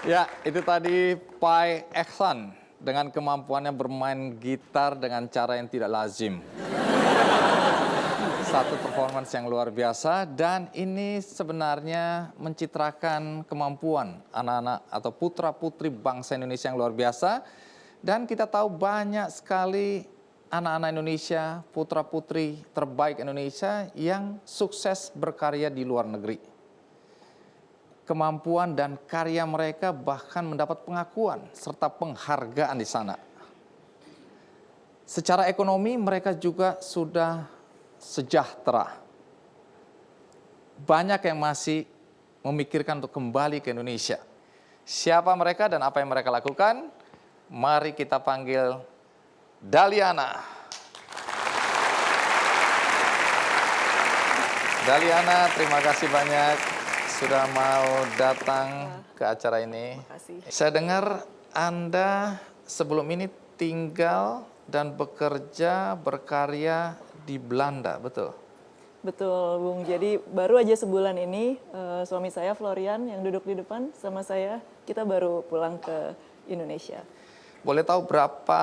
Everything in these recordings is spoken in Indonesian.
Ya, itu tadi Pai Eksan dengan kemampuannya bermain gitar dengan cara yang tidak lazim. Satu performance yang luar biasa dan ini sebenarnya mencitrakan kemampuan anak-anak atau putra-putri bangsa Indonesia yang luar biasa. Dan kita tahu banyak sekali anak-anak Indonesia, putra-putri terbaik Indonesia yang sukses berkarya di luar negeri. Kemampuan dan karya mereka bahkan mendapat pengakuan serta penghargaan di sana. Secara ekonomi mereka juga sudah sejahtera. Banyak yang masih memikirkan untuk kembali ke Indonesia. Siapa mereka dan apa yang mereka lakukan? Mari kita panggil Daliana. Daliana, terima kasih banyak sudah mau datang ke acara ini. Saya dengar Anda sebelum ini tinggal dan bekerja, berkarya di Belanda, betul? Betul, Bung. Jadi baru aja sebulan ini suami saya Florian yang duduk di depan sama saya, kita baru pulang ke Indonesia. Boleh tahu berapa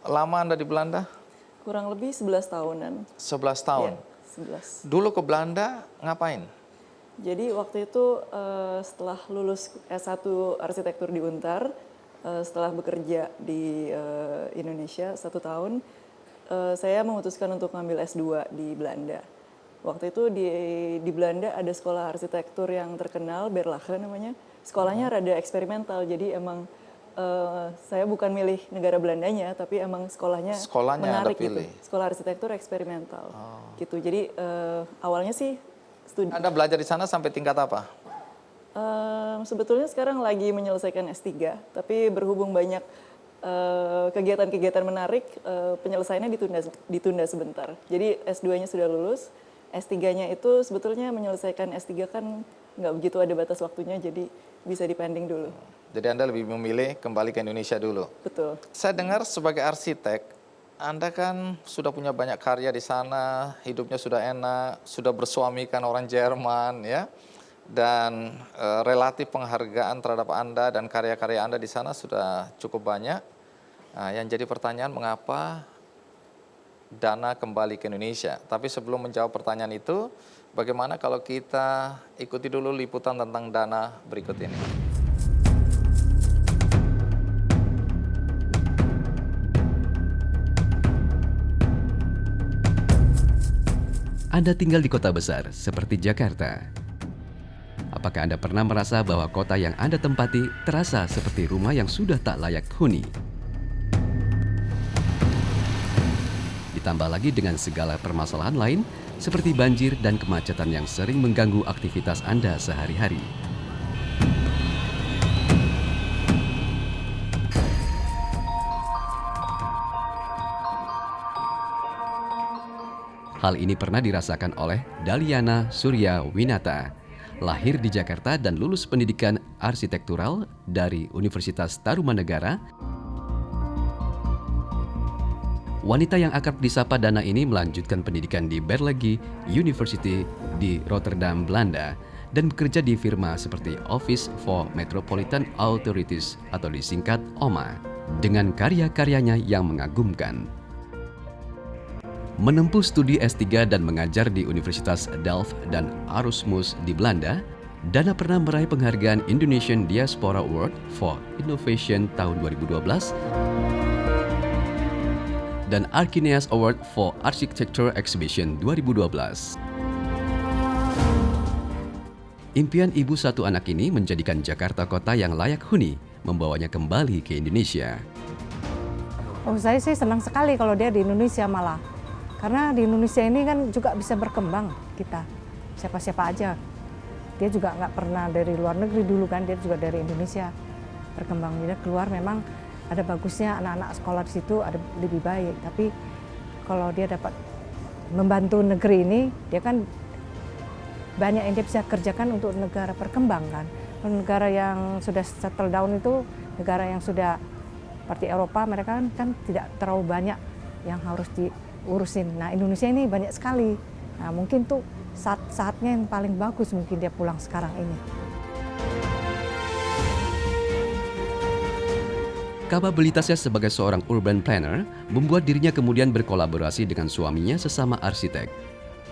lama Anda di Belanda? Kurang lebih 11 tahunan. 11 tahun? Ya, 11. Dulu ke Belanda ngapain? Jadi waktu itu setelah lulus S1 arsitektur di Untar, setelah bekerja di Indonesia 1 tahun, saya memutuskan untuk ngambil S2 di Belanda. Waktu itu di Belanda ada sekolah arsitektur yang terkenal, Berlage namanya. Sekolahnya rada eksperimental, jadi emang saya bukan milih negara Belandanya, tapi emang sekolahnya menarik gitu. Sekolah arsitektur eksperimental, gitu. Jadi awalnya sih studi. Anda belajar di sana sampai tingkat apa? Sebetulnya sekarang lagi menyelesaikan S3, tapi berhubung banyak kegiatan-kegiatan menarik, penyelesaiannya ditunda sebentar. Jadi S2-nya sudah lulus, S3-nya itu sebetulnya menyelesaikan S3 kan nggak begitu ada batas waktunya, jadi bisa dipending dulu. Jadi Anda lebih memilih kembali ke Indonesia dulu? Betul. Saya dengar sebagai arsitek, Anda kan sudah punya banyak karya di sana, hidupnya sudah enak, sudah bersuamikan orang Jerman, ya, dan relatif penghargaan terhadap Anda dan karya-karya Anda di sana sudah cukup banyak. Nah, yang jadi pertanyaan mengapa Dana kembali ke Indonesia? Tapi sebelum menjawab pertanyaan itu, bagaimana kalau kita ikuti dulu liputan tentang Dana berikut ini? Anda tinggal di kota besar seperti Jakarta. Apakah Anda pernah merasa bahwa kota yang Anda tempati terasa seperti rumah yang sudah tak layak huni? Ditambah lagi dengan segala permasalahan lain seperti banjir dan kemacetan yang sering mengganggu aktivitas Anda sehari-hari. Hal ini pernah dirasakan oleh Daliana Surya Winata, lahir di Jakarta dan lulus pendidikan arsitektural dari Universitas Tarumanegara. Wanita yang akrab disapa Dana ini melanjutkan pendidikan di Berlage University di Rotterdam, Belanda, dan bekerja di firma seperti Office for Metropolitan Authorities atau disingkat OMA, dengan karya-karyanya yang mengagumkan. Menempuh studi S3 dan mengajar di Universitas Delft dan Erasmus di Belanda, Dana pernah meraih penghargaan Indonesian Diaspora Award for Innovation tahun 2012 dan Archineas Award for Architecture Exhibition 2012. Impian ibu satu anak ini menjadikan Jakarta kota yang layak huni, membawanya kembali ke Indonesia. Oh, saya sih senang sekali kalau dia di Indonesia malah. Karena di Indonesia ini kan juga bisa berkembang kita, siapa-siapa aja. Dia juga nggak pernah dari luar negeri dulu kan, dia juga dari Indonesia berkembang. Dia keluar memang ada bagusnya anak-anak sekolah di situ ada lebih baik. Tapi kalau dia dapat membantu negeri ini, dia kan banyak yang dia bisa kerjakan untuk negara berkembang kan. Negara yang sudah settle down itu, negara yang sudah seperti Eropa, mereka kan tidak terlalu banyak yang harus diurusin. Nah, Indonesia ini banyak sekali. Nah, mungkin tuh saatnya yang paling bagus mungkin dia pulang sekarang ini. Kapabilitasnya sebagai seorang urban planner membuat dirinya kemudian berkolaborasi dengan suaminya sesama arsitek,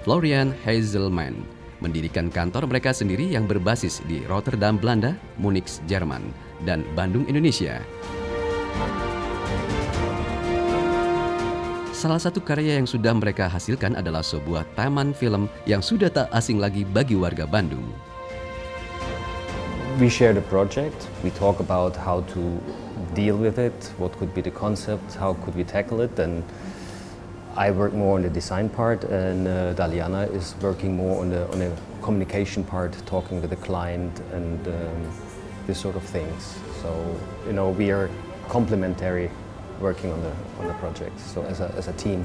Florian Hazelman, mendirikan kantor mereka sendiri yang berbasis di Rotterdam, Belanda, Munich, Jerman, dan Bandung, Indonesia. Salah satu karya yang sudah mereka hasilkan adalah sebuah taman film yang sudah tak asing lagi bagi warga Bandung. We share the project, we talk about how to deal with it, what could be the concept, how could we tackle it, and I work more on the design part, and Daliana is working more on the communication part, talking with the client and this sort of things. So, you know, we are complementary working on the project, so as a team.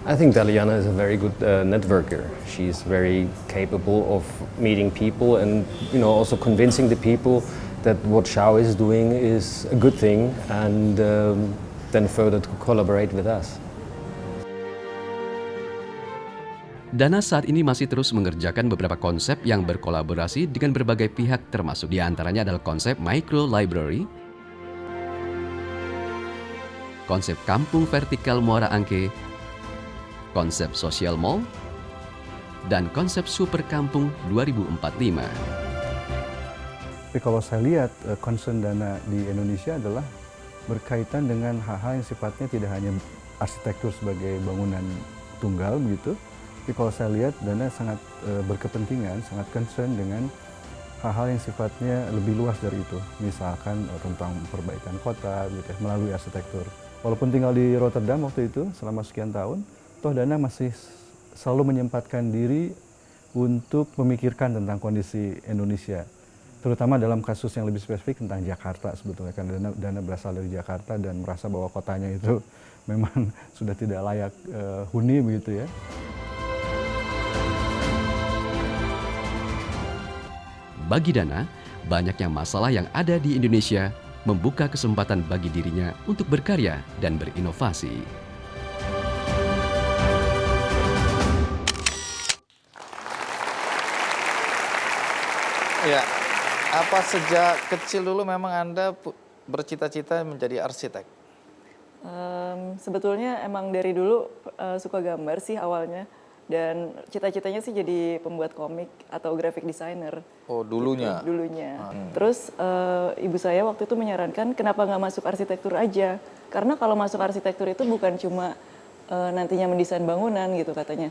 I think Daliana is a very good networker. She's very capable of meeting people and, you know, also convincing the people that what Xiao is doing is a good thing, and then further to collaborate with us. Dana saat ini masih terus mengerjakan beberapa konsep yang berkolaborasi dengan berbagai pihak, termasuk diantaranya adalah konsep micro library, konsep kampung vertikal Muara Angke, konsep social mall, dan konsep super kampung 2045. Tapi kalau saya lihat concern Dana di Indonesia adalah berkaitan dengan hal-hal yang sifatnya tidak hanya arsitektur sebagai bangunan tunggal begitu, tapi kalau saya lihat Dana sangat berkepentingan, sangat concern dengan hal-hal yang sifatnya lebih luas dari itu, misalkan tentang perbaikan kota gitu, melalui arsitektur. Walaupun tinggal di Rotterdam waktu itu selama sekian tahun, toh Dana masih selalu menyempatkan diri untuk memikirkan tentang kondisi Indonesia, terutama dalam kasus yang lebih spesifik tentang Jakarta sebetulnya, kan Dana berasal dari Jakarta dan merasa bahwa kotanya itu memang sudah tidak layak huni begitu ya. Bagi Dana, banyaknya masalah yang ada di Indonesia membuka kesempatan bagi dirinya untuk berkarya dan berinovasi. Ya, apa sejak kecil dulu memang Anda bercita-cita menjadi arsitek? Sebetulnya emang dari dulu suka gambar sih awalnya, dan cita-citanya sih jadi pembuat komik atau graphic designer. Oh, dulunya? Gitu, dulunya. Terus ibu saya waktu itu menyarankan kenapa nggak masuk arsitektur aja, karena kalau masuk arsitektur itu bukan cuma nantinya mendesain bangunan gitu katanya,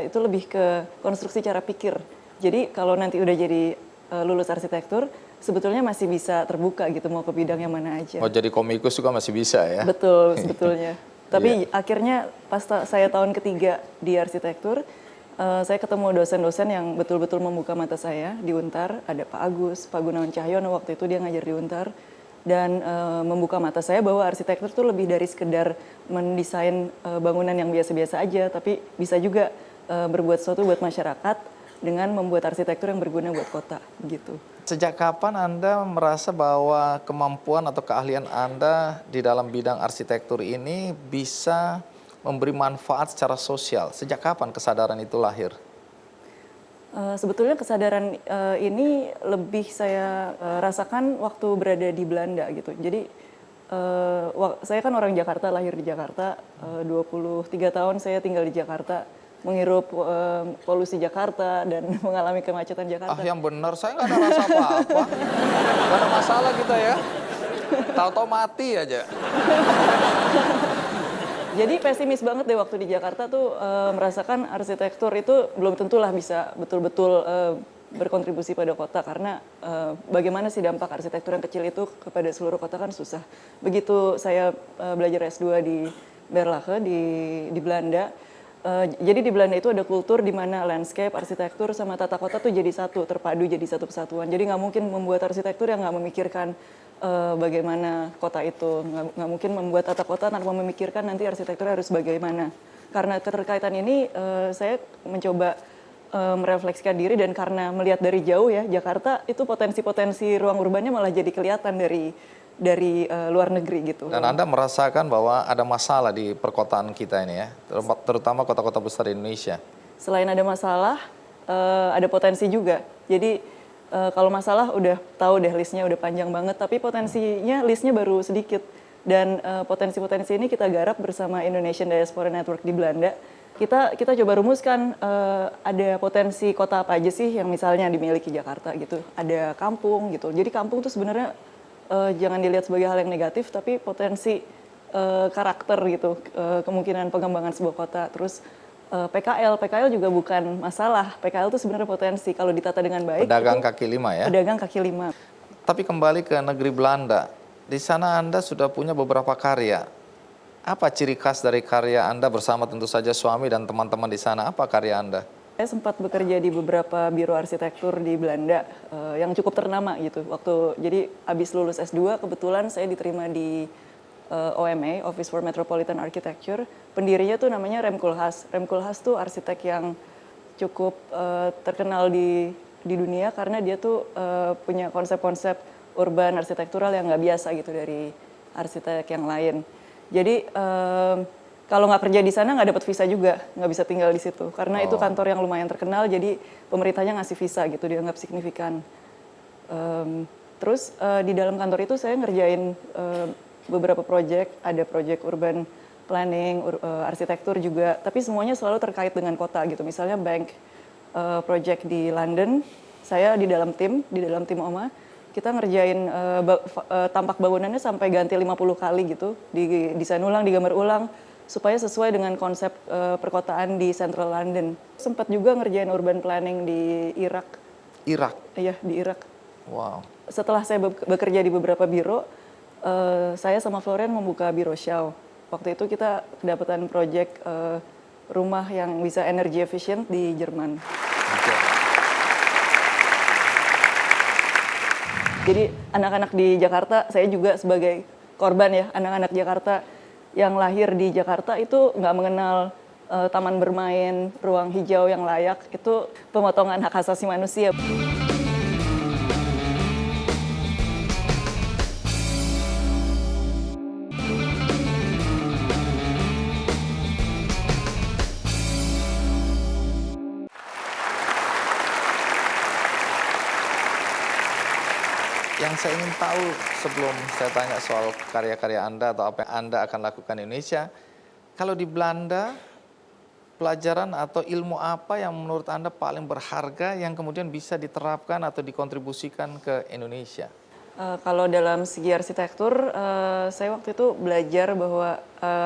itu lebih ke konstruksi cara pikir. Jadi kalau nanti udah jadi lulus arsitektur, sebetulnya masih bisa terbuka gitu mau ke bidang yang mana aja. Oh, jadi komikus juga masih bisa ya? Betul, sebetulnya. Tapi akhirnya pas saya tahun ketiga di arsitektur, saya ketemu dosen-dosen yang betul-betul membuka mata saya di Untar. Ada Pak Agus, Pak Gunawan Cahyono, waktu itu dia ngajar di Untar. Dan membuka mata saya bahwa arsitektur itu lebih dari sekedar mendesain bangunan yang biasa-biasa aja, tapi bisa juga berbuat sesuatu buat masyarakat dengan membuat arsitektur yang berguna buat kota gitu. Sejak kapan Anda merasa bahwa kemampuan atau keahlian Anda di dalam bidang arsitektur ini bisa memberi manfaat secara sosial? Sejak kapan kesadaran itu lahir? Sebetulnya kesadaran ini lebih saya rasakan waktu berada di Belanda gitu. Jadi saya kan orang Jakarta, lahir di Jakarta, 23 tahun saya tinggal di Jakarta, menghirup polusi Jakarta dan mengalami kemacetan Jakarta. Ah, yang benar, saya nggak ada rasa apa-apa. Nggak ada masalah kita ya. Tahu-tahu mati aja. Jadi pesimis banget deh waktu di Jakarta tuh merasakan arsitektur itu belum tentulah bisa betul-betul berkontribusi pada kota, karena bagaimana sih dampak arsitektur yang kecil itu kepada seluruh kota kan susah. Begitu saya belajar S2 di Berlage di Belanda, jadi di Belanda itu ada kultur di mana landscape, arsitektur, sama tata kota tuh jadi satu, terpadu jadi satu kesatuan. Jadi nggak mungkin membuat arsitektur yang nggak memikirkan bagaimana kota itu. Nggak mungkin membuat tata kota tanpa memikirkan nanti arsitektur harus bagaimana. Karena keterkaitan ini saya mencoba merefleksikan diri, dan karena melihat dari jauh ya, Jakarta itu potensi-potensi ruang urbannya malah jadi kelihatan dari luar negeri gitu. Dan Anda merasakan bahwa ada masalah di perkotaan kita ini ya, terutama kota-kota besar di Indonesia. Selain ada masalah, ada potensi juga. Jadi Kalau masalah udah tahu deh listnya udah panjang banget, tapi potensinya listnya baru sedikit. Dan potensi-potensi ini kita garap bersama Indonesian Diaspora Network di Belanda. Kita coba rumuskan ada potensi kota apa aja sih yang misalnya dimiliki Jakarta gitu. Ada kampung gitu. Jadi kampung tuh sebenarnya jangan dilihat sebagai hal yang negatif, tapi potensi karakter gitu, kemungkinan pengembangan sebuah kota. Terus PKL juga bukan masalah. PKL itu sebenarnya potensi kalau ditata dengan baik. Pedagang kaki lima ya. Pedagang kaki lima. Tapi kembali ke negeri Belanda, di sana Anda sudah punya beberapa karya. Apa ciri khas dari karya Anda bersama tentu saja suami dan teman-teman di sana? Apa karya Anda? Saya sempat bekerja di beberapa biro arsitektur di Belanda yang cukup ternama gitu. Jadi habis lulus S2 kebetulan saya diterima di OMA, Office for Metropolitan Architecture. Pendirinya tuh namanya Rem Koolhaas. Rem Koolhaas tuh arsitek yang cukup terkenal di dunia karena dia tuh punya konsep-konsep urban arsitektural yang nggak biasa gitu dari arsitek yang lain. Jadi kalau nggak kerja di sana nggak dapat visa juga, nggak bisa tinggal di situ. Karena itu kantor yang lumayan terkenal, jadi pemerintahnya ngasih visa gitu, dianggap signifikan. Terus di dalam kantor itu saya ngerjain beberapa proyek, ada proyek urban planning, arsitektur juga, tapi semuanya selalu terkait dengan kota gitu. Misalnya bank project di London, saya di dalam tim OMA, kita ngerjain tampak bangunannya sampai ganti 50 kali gitu, desain ulang, digambar ulang, supaya sesuai dengan konsep perkotaan di Central London. Sempat juga ngerjain urban planning di Irak. Irak? Iya, di Irak. Wow. Setelah saya bekerja di beberapa biro, saya sama Florian membuka biro Shaw. Waktu itu kita kedapatan proyek rumah yang bisa energy efficient di Jerman. Jadi anak-anak di Jakarta, saya juga sebagai korban ya, anak-anak Jakarta yang lahir di Jakarta itu nggak mengenal taman bermain, ruang hijau yang layak, itu pemotongan hak asasi manusia. Yang saya ingin tahu sebelum saya tanya soal karya-karya Anda atau apa yang Anda akan lakukan di Indonesia, kalau di Belanda, pelajaran atau ilmu apa yang menurut Anda paling berharga yang kemudian bisa diterapkan atau dikontribusikan ke Indonesia? Kalau dalam segi arsitektur, saya waktu itu belajar bahwa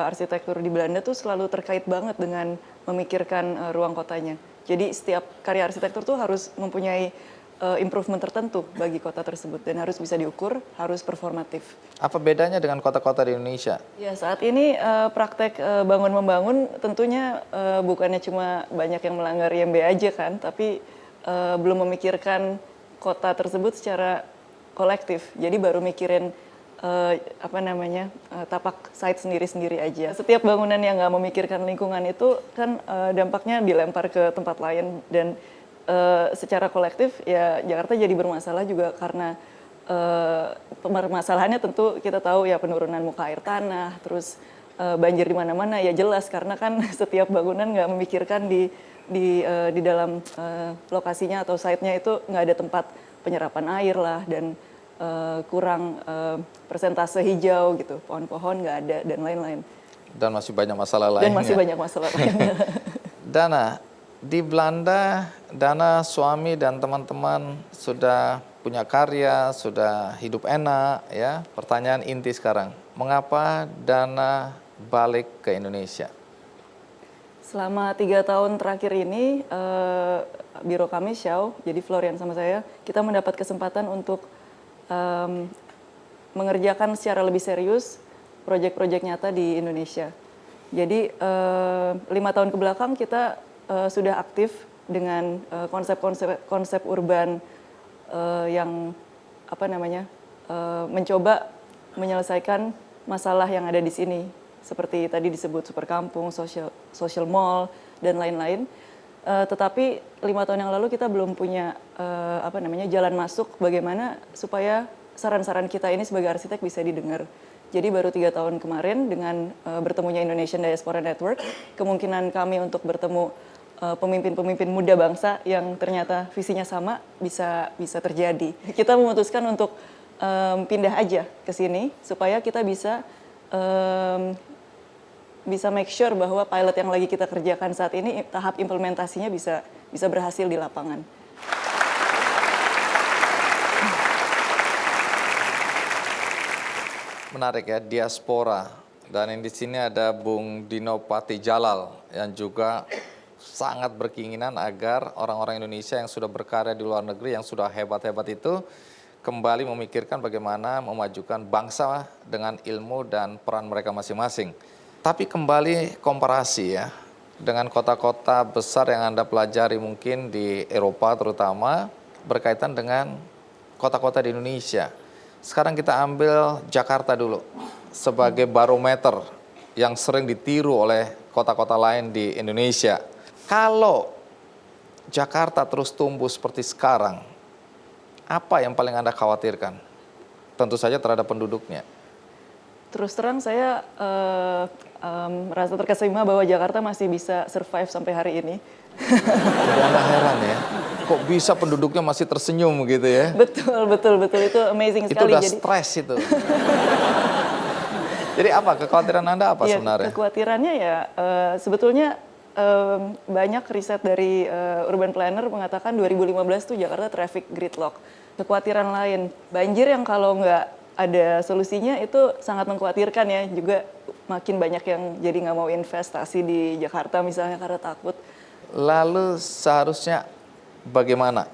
arsitektur di Belanda tuh selalu terkait banget dengan memikirkan ruang kotanya. Jadi setiap karya arsitektur tuh harus mempunyai improvement tertentu bagi kota tersebut dan harus bisa diukur, harus performatif. Apa bedanya dengan kota-kota di Indonesia? Ya, saat ini praktek bangun-membangun tentunya bukannya cuma banyak yang melanggar IMB aja kan, tapi belum memikirkan kota tersebut secara kolektif. Jadi baru mikirin tapak site sendiri-sendiri aja. Setiap bangunan yang nggak memikirkan lingkungan itu kan dampaknya dilempar ke tempat lain dan secara kolektif ya Jakarta jadi bermasalah juga karena permasalahannya tentu kita tahu ya penurunan muka air tanah, terus banjir di mana-mana ya jelas karena kan setiap bangunan nggak memikirkan di dalam lokasinya atau site-nya itu nggak ada tempat penyerapan air lah dan kurang persentase hijau gitu, pohon-pohon nggak ada dan lain-lain. Dan masih banyak masalah lainnya. Dan masih banyak masalah lainnya. Dana, di Belanda, Dana, suami dan teman-teman sudah punya karya, sudah hidup enak ya. Pertanyaan inti sekarang, mengapa Dana balik ke Indonesia? Selama 3 tahun terakhir ini, biro kami Shaw, jadi Florian sama saya, kita mendapat kesempatan untuk mengerjakan secara lebih serius proyek-proyek nyata di Indonesia. Jadi 5 tahun kebelakang kita sudah aktif dengan konsep urban yang mencoba menyelesaikan masalah yang ada di sini seperti tadi disebut super kampung, social mall dan lain-lain. Tetapi 5 tahun yang lalu kita belum punya jalan masuk bagaimana supaya saran-saran kita ini sebagai arsitek bisa didengar. Jadi baru 3 tahun kemarin dengan bertemunya Indonesian Diaspora Network, kemungkinan kami untuk bertemu pemimpin-pemimpin muda bangsa yang ternyata visinya sama bisa terjadi. Kita memutuskan untuk pindah aja ke sini supaya kita bisa make sure bahwa pilot yang lagi kita kerjakan saat ini tahap implementasinya bisa berhasil di lapangan. Menarik ya, diaspora. Dan yang di sini ada Bung Dino Patijalal yang juga sangat berkeinginan agar orang-orang Indonesia yang sudah berkarya di luar negeri, yang sudah hebat-hebat itu kembali memikirkan bagaimana memajukan bangsa dengan ilmu dan peran mereka masing-masing. Tapi kembali komparasi ya, dengan kota-kota besar yang Anda pelajari mungkin di Eropa terutama, berkaitan dengan kota-kota di Indonesia. Sekarang kita ambil Jakarta dulu sebagai barometer yang sering ditiru oleh kota-kota lain di Indonesia. Kalau Jakarta terus tumbuh seperti sekarang, apa yang paling Anda khawatirkan? Tentu saja terhadap penduduknya. Terus terang saya merasa terkesima bahwa Jakarta masih bisa survive sampai hari ini. Jadi Anda heran ya, kok bisa penduduknya masih tersenyum gitu ya? Betul, itu amazing Itu sekali. udah stres itu. Jadi apa kekhawatiran Anda apa Ya, sebenarnya? kekhawatirannya ya sebetulnya banyak riset dari urban planner mengatakan 2015 tuh Jakarta traffic gridlock. Kekhawatiran lain, banjir yang kalau nggak ada solusinya itu sangat mengkhawatirkan ya. Juga makin banyak yang jadi nggak mau investasi di Jakarta misalnya karena takut. Lalu seharusnya bagaimana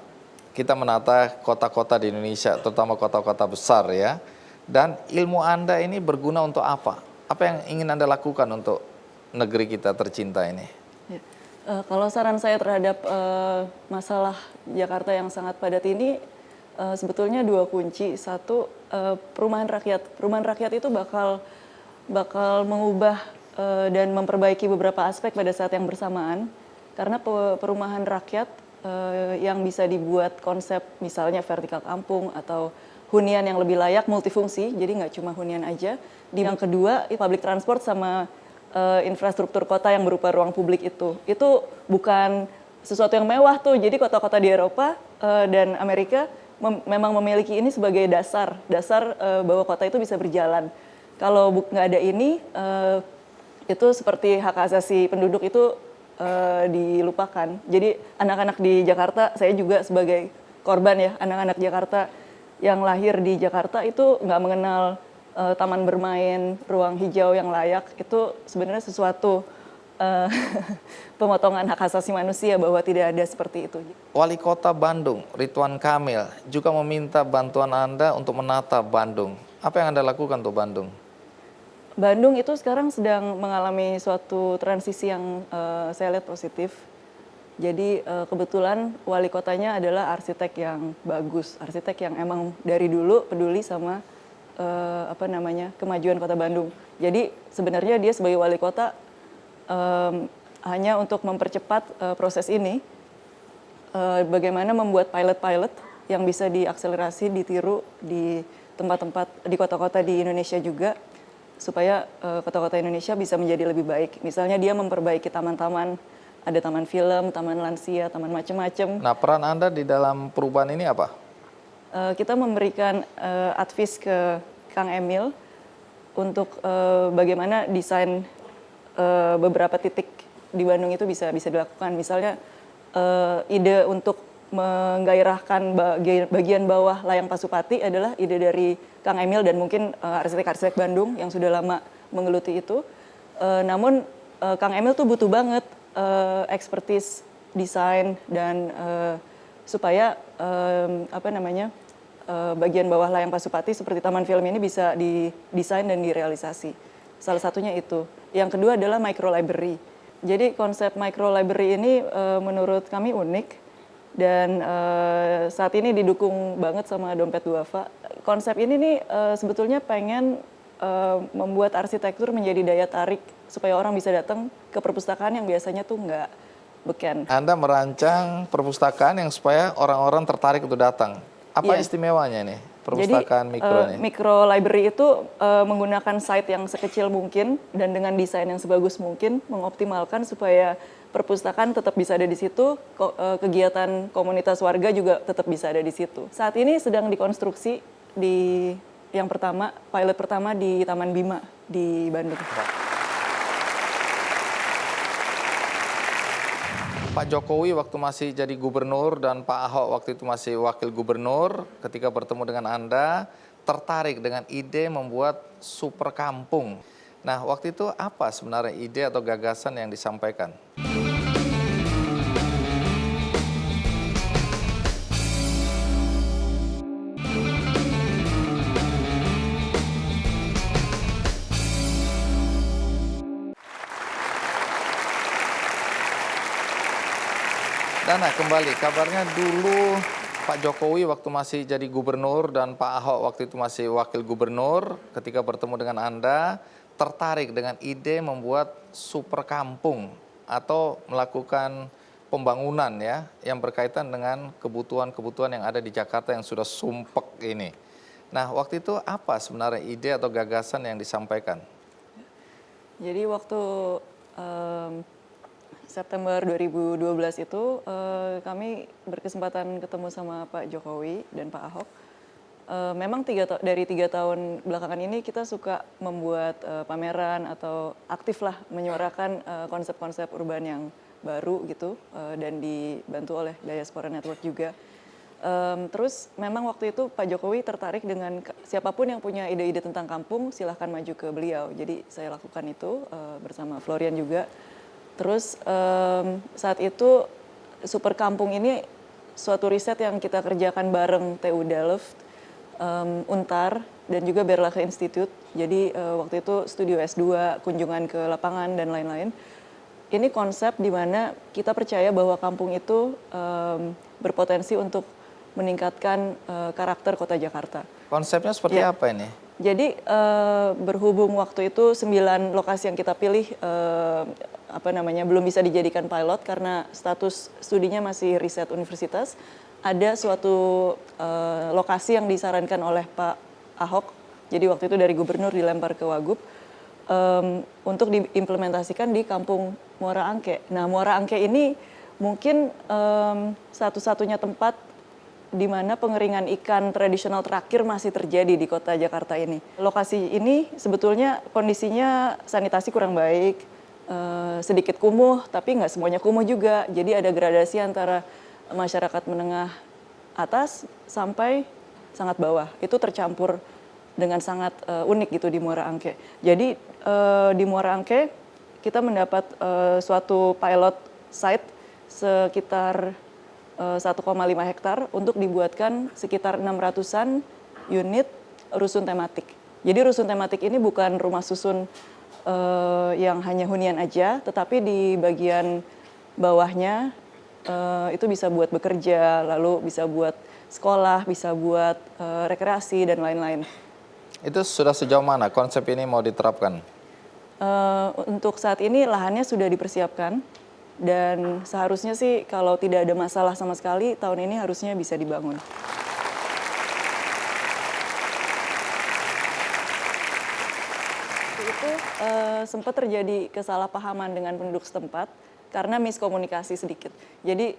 kita menata kota-kota di Indonesia, terutama kota-kota besar ya? Dan ilmu Anda ini berguna untuk apa? Apa yang ingin Anda lakukan untuk negeri kita tercinta ini? Ya. Kalau saran saya terhadap masalah Jakarta yang sangat padat ini, sebetulnya dua kunci. Satu, perumahan rakyat. Perumahan rakyat itu bakal mengubah dan memperbaiki beberapa aspek pada saat yang bersamaan. Karena perumahan rakyat yang bisa dibuat konsep misalnya vertikal kampung atau hunian yang lebih layak, multifungsi, jadi nggak cuma hunian aja. Yang kedua, public transport sama infrastruktur kota yang berupa ruang publik itu bukan sesuatu yang mewah tuh. Jadi kota-kota di Eropa dan Amerika memang memiliki ini sebagai dasar bahwa kota itu bisa berjalan. Kalau nggak ada ini, itu seperti hak asasi penduduk itu dilupakan. Jadi anak-anak di Jakarta, saya juga sebagai korban ya, anak-anak Jakarta yang lahir di Jakarta itu nggak mengenal taman bermain, ruang hijau yang layak. Itu sebenarnya sesuatu pemotongan hak asasi manusia bahwa tidak ada seperti itu. Wali Kota Bandung, Ridwan Kamil, juga meminta bantuan Anda untuk menata Bandung. Apa yang Anda lakukan untuk Bandung? Bandung itu sekarang sedang mengalami suatu transisi yang saya lihat positif. Jadi kebetulan wali kotanya adalah arsitek yang bagus, arsitek yang emang dari dulu peduli sama kemajuan kota Bandung. Jadi sebenarnya dia sebagai wali kota hanya untuk mempercepat proses ini, bagaimana membuat pilot-pilot yang bisa diakselerasi, ditiru di tempat-tempat di kota-kota di Indonesia juga, supaya kota-kota Indonesia bisa menjadi lebih baik. Misalnya dia memperbaiki taman-taman, ada taman film, taman lansia, taman macam-macam. Nah, peran Anda di dalam perubahan ini apa? Kita memberikan advice ke Kang Emil untuk bagaimana desain beberapa titik di Bandung itu bisa dilakukan. Misalnya ide untuk menggairahkan bagian bawah Layang Pasupati adalah ide dari Kang Emil dan mungkin arsitek-arsitek Bandung yang sudah lama menggeluti itu. Namun Kang Emil tuh butuh banget expertise desain dan supaya bagian bawah Layang Pasupati seperti Taman Film ini bisa didesain dan direalisasi. Salah satunya itu. Yang kedua adalah micro library. Jadi konsep micro library ini menurut kami unik. Dan saat ini didukung banget sama Dompet Duafa. Konsep ini nih sebetulnya pengen membuat arsitektur menjadi daya tarik supaya orang bisa datang ke perpustakaan yang biasanya tuh nggak beken. Anda merancang perpustakaan yang supaya orang-orang tertarik untuk datang. Apa istimewanya nih perpustakaan mikro ini? Micro library itu menggunakan site yang sekecil mungkin dan dengan desain yang sebagus mungkin, mengoptimalkan supaya perpustakaan tetap bisa ada di situ, kegiatan komunitas warga juga tetap bisa ada di situ. Saat ini sedang dikonstruksi di yang pertama, pilot pertama di Taman Bima di Bandung. Pak Jokowi waktu masih jadi gubernur dan Pak Ahok waktu itu masih wakil gubernur, ketika bertemu dengan Anda, tertarik dengan ide membuat super kampung. Nah, waktu itu apa sebenarnya ide atau gagasan yang disampaikan? Dana, kembali, kabarnya dulu Pak Jokowi waktu masih jadi gubernur dan Pak Ahok waktu itu masih wakil gubernur, ketika bertemu dengan Anda, tertarik dengan ide membuat super kampung atau melakukan pembangunan ya, yang berkaitan dengan kebutuhan-kebutuhan yang ada di Jakarta yang sudah sumpek ini. Nah, waktu itu apa sebenarnya ide atau gagasan yang disampaikan? Jadi waktu September 2012 itu kami berkesempatan ketemu sama Pak Jokowi dan Pak Ahok. Memang dari 3 tahun belakangan ini kita suka membuat pameran atau aktif lah menyuarakan konsep-konsep urban yang baru gitu dan dibantu oleh Diaspora Network juga. Terus memang waktu itu Pak Jokowi tertarik dengan siapapun yang punya ide-ide tentang kampung silahkan maju ke beliau. Jadi saya lakukan itu bersama Florian juga. Terus saat itu super kampung ini suatu riset yang kita kerjakan bareng TU Delft, Untar, dan juga Berlage Institute. Jadi waktu itu studio S2, kunjungan ke lapangan, dan lain-lain. Ini konsep di mana kita percaya bahwa kampung itu berpotensi untuk meningkatkan karakter kota Jakarta. Konsepnya seperti apa ini? Jadi berhubung waktu itu 9 lokasi yang kita pilih belum bisa dijadikan pilot karena status studinya masih riset universitas. Ada suatu lokasi yang disarankan oleh Pak Ahok. Jadi waktu itu dari gubernur dilempar ke Wagub untuk diimplementasikan di Kampung Muara Angke. Nah, Muara Angke ini mungkin satu-satunya tempat di mana pengeringan ikan tradisional terakhir masih terjadi di kota Jakarta ini. Lokasi ini sebetulnya kondisinya sanitasi kurang baik, sedikit kumuh, tapi nggak semuanya kumuh juga. Jadi ada gradasi antara masyarakat menengah atas sampai sangat bawah. Itu tercampur dengan sangat unik gitu di Muara Angke. Jadi di Muara Angke kita mendapat suatu pilot site sekitar 1,5 hektar untuk dibuatkan sekitar 600-an unit rusun tematik. Jadi rusun tematik ini bukan rumah susun yang hanya hunian aja, tetapi di bagian bawahnya itu bisa buat bekerja, lalu bisa buat sekolah, bisa buat rekreasi, dan lain-lain. Itu sudah sejauh mana konsep ini mau diterapkan? Untuk saat ini lahannya sudah dipersiapkan. Dan seharusnya sih kalau tidak ada masalah sama sekali, tahun ini harusnya bisa dibangun. Itu sempat terjadi kesalahpahaman dengan penduduk setempat karena miskomunikasi sedikit. Jadi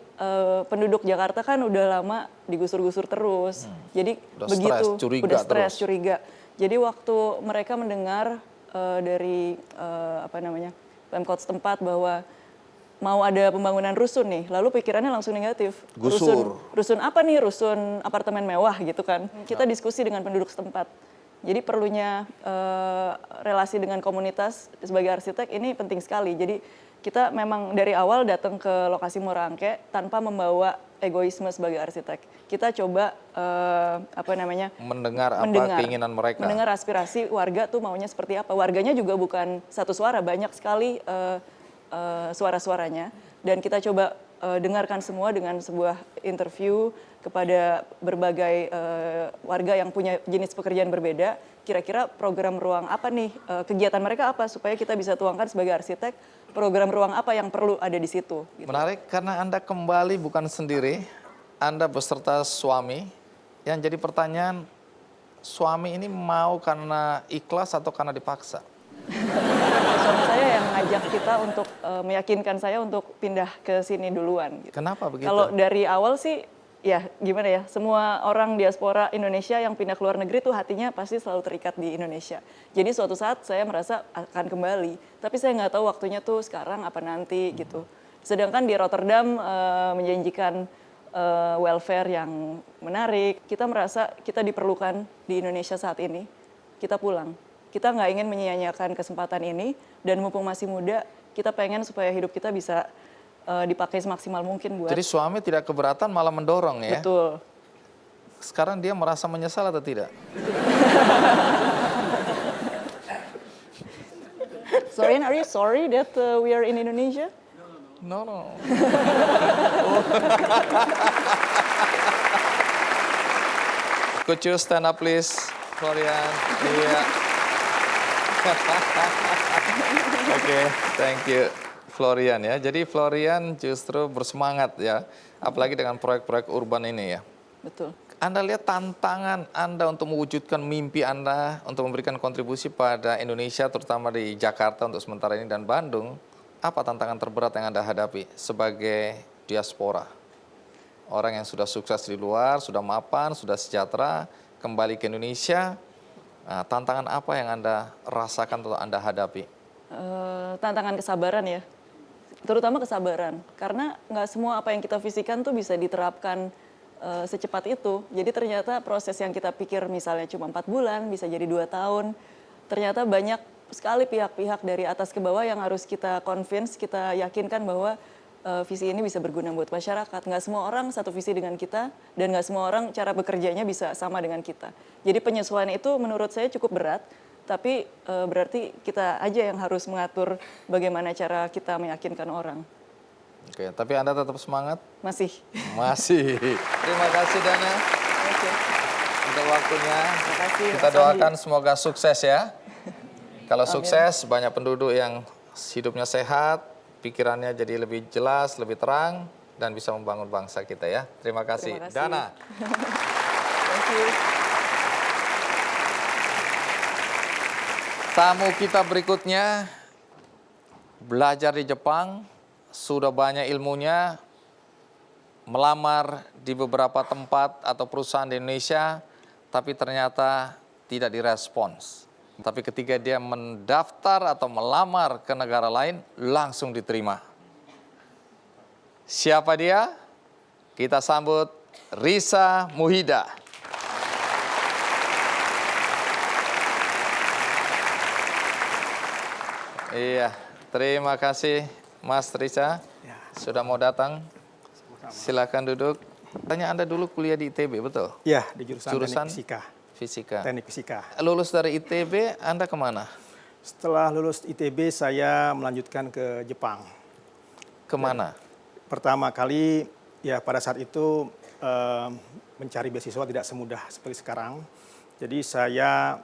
penduduk Jakarta kan udah lama digusur-gusur terus. Jadi udah begitu udah stres, curiga. Jadi waktu mereka mendengar dari Pemkot setempat bahwa mau ada pembangunan rusun nih, lalu pikirannya langsung negatif. Gusur. Rusun apa nih? Rusun apartemen mewah gitu kan. Kita diskusi dengan penduduk setempat. Jadi perlunya relasi dengan komunitas sebagai arsitek ini penting sekali. Jadi kita memang dari awal datang ke lokasi Muara Angke tanpa membawa egoisme sebagai arsitek. Kita coba mendengar keinginan mereka. Mendengar aspirasi warga tuh maunya seperti apa. Warganya juga bukan satu suara, banyak sekali suara-suaranya, dan kita coba dengarkan semua dengan sebuah interview kepada berbagai warga yang punya jenis pekerjaan berbeda. Kira-kira program ruang apa nih, kegiatan mereka apa supaya kita bisa tuangkan sebagai arsitek program ruang apa yang perlu ada di situ. Gitu. Menarik karena Anda kembali bukan sendiri, Anda beserta suami. Yang jadi pertanyaan, suami ini mau karena ikhlas atau karena dipaksa? Suami saya yang mengajak kita untuk meyakinkan saya untuk pindah ke sini duluan. Gitu. Kenapa begitu? Kalau dari awal sih, ya gimana ya, semua orang diaspora Indonesia yang pindah ke luar negeri tuh hatinya pasti selalu terikat di Indonesia. Jadi suatu saat saya merasa akan kembali, tapi saya nggak tahu waktunya tuh sekarang apa nanti gitu. Sedangkan di Rotterdam menjanjikan welfare yang menarik, kita merasa kita diperlukan di Indonesia saat ini, kita pulang. Kita nggak ingin menyia-nyiakan kesempatan ini, dan mumpung masih muda, kita pengen supaya hidup kita bisa dipakai semaksimal mungkin buat... Jadi suami tidak keberatan, malah mendorong ya? Betul. Sekarang dia merasa menyesal atau tidak? So, Ian, are you sorry that we are in Indonesia? No, no. Could you stand up please, Florian? Iya. Oke, thank you. Florian ya. Jadi Florian justru bersemangat ya, apalagi dengan proyek-proyek urban ini ya. Betul. Anda lihat tantangan Anda untuk mewujudkan mimpi Anda untuk memberikan kontribusi pada Indonesia, terutama di Jakarta untuk sementara ini dan Bandung. Apa tantangan terberat yang Anda hadapi sebagai diaspora? Orang yang sudah sukses di luar, sudah mapan, sudah sejahtera, kembali ke Indonesia. Nah, tantangan apa yang Anda rasakan atau Anda hadapi? Tantangan kesabaran ya, terutama kesabaran. Karena nggak semua apa yang kita visikan tuh bisa diterapkan secepat itu. Jadi ternyata proses yang kita pikir misalnya cuma 4 bulan, bisa jadi 2 tahun. Ternyata banyak sekali pihak-pihak dari atas ke bawah yang harus kita convince, kita yakinkan bahwa visi ini bisa berguna buat masyarakat. Nggak semua orang satu visi dengan kita, dan nggak semua orang cara bekerjanya bisa sama dengan kita. Jadi penyesuaian itu menurut saya cukup berat, tapi berarti kita aja yang harus mengatur bagaimana cara kita meyakinkan orang. Oke, tapi Anda tetap semangat? Masih. Masih. Terima kasih Dana Oke. untuk waktunya. Terima kasih. Kita Mas doakan Andi. semoga sukses ya. Kalau sukses, banyak penduduk yang hidupnya sehat, pikirannya jadi lebih jelas, lebih terang, dan bisa membangun bangsa kita ya. Terima kasih. Terima kasih. Dana. Thank you. Tamu kita berikutnya belajar di Jepang, sudah banyak ilmunya, melamar di beberapa tempat atau perusahaan di Indonesia, tapi ternyata tidak direspons. Tapi ketika dia mendaftar atau melamar ke negara lain, langsung diterima. Siapa dia? Kita sambut Risa Muhida. Iya, terima kasih Mas Risa sudah mau datang. Silakan duduk. Tanya Anda dulu kuliah di ITB, betul? Ya, di jurusan Jurusan? teknik fisika. Fisika. Teknik fisika. Lulus dari ITB, Anda kemana? Setelah lulus ITB, saya melanjutkan ke Jepang. Kemana? Pertama kali, ya pada saat itu mencari beasiswa tidak semudah seperti sekarang. Jadi saya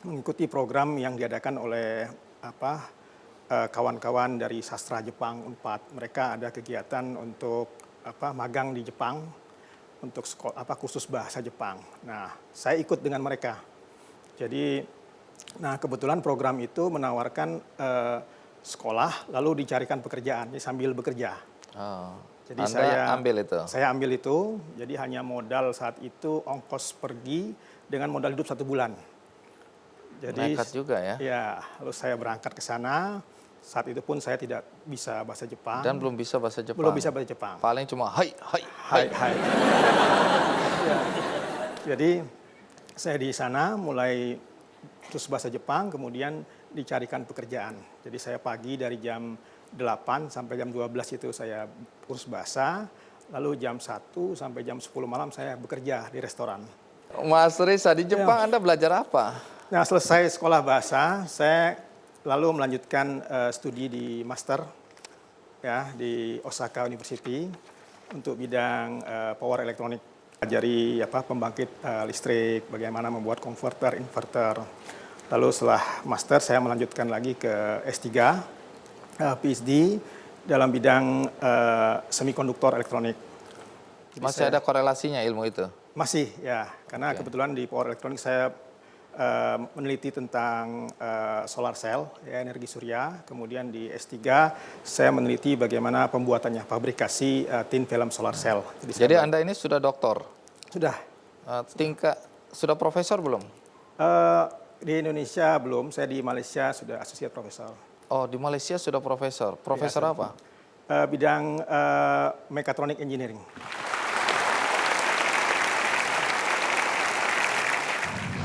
mengikuti program yang diadakan oleh kawan-kawan dari sastra Jepang Unpad. Mereka ada kegiatan untuk magang di Jepang untuk kursus bahasa Jepang. Nah, saya ikut dengan mereka. Jadi, kebetulan program itu menawarkan sekolah lalu dicarikan pekerjaan, jadi sambil bekerja. Oh, Jadi Anda ambil itu? Saya ambil itu, jadi hanya modal saat itu ongkos pergi dengan modal hidup 1 bulan. Jadi, nekat juga ya? Ya, lalu saya berangkat ke sana. Saat itu pun saya tidak bisa bahasa Jepang. Dan belum bisa bahasa Jepang? Belum bisa bahasa Jepang. Paling cuma hai. Ya. Jadi saya di sana mulai terus bahasa Jepang, kemudian dicarikan pekerjaan. Jadi saya pagi dari jam 8 sampai jam 12 itu saya kursus bahasa, lalu jam 1 sampai jam 10 malam saya bekerja di restoran. Mas Risa, di Jepang Anda belajar apa? Nah, selesai sekolah bahasa, saya lalu melanjutkan studi di master ya di Osaka University untuk bidang power electronic. Pelajari pembangkit listrik, bagaimana membuat konverter, inverter. Lalu setelah master saya melanjutkan lagi ke S3, PhD dalam bidang semikonduktor elektronik. Jadi Masih ada korelasinya ilmu itu? Masih ya, karena kebetulan di power elektronik saya meneliti tentang solar cell, ya, energi surya. Kemudian di S3 saya meneliti bagaimana pembuatannya, fabrikasi thin film solar cell. Jadi Anda ini sudah doktor? Sudah. Sudah profesor belum? Di Indonesia belum, saya di Malaysia sudah associate profesor. Oh, di Malaysia sudah profesor. Profesor Ya, apa? Bidang mechatronic engineering.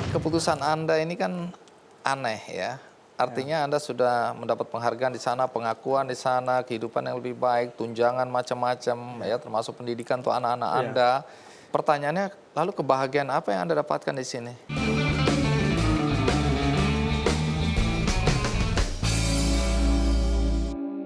Keputusan Anda ini kan aneh ya. Artinya Anda sudah mendapat penghargaan di sana, pengakuan di sana, kehidupan yang lebih baik, tunjangan macam-macam ya, termasuk pendidikan untuk anak-anak Anda. Pertanyaannya, lalu kebahagiaan apa yang Anda dapatkan di sini?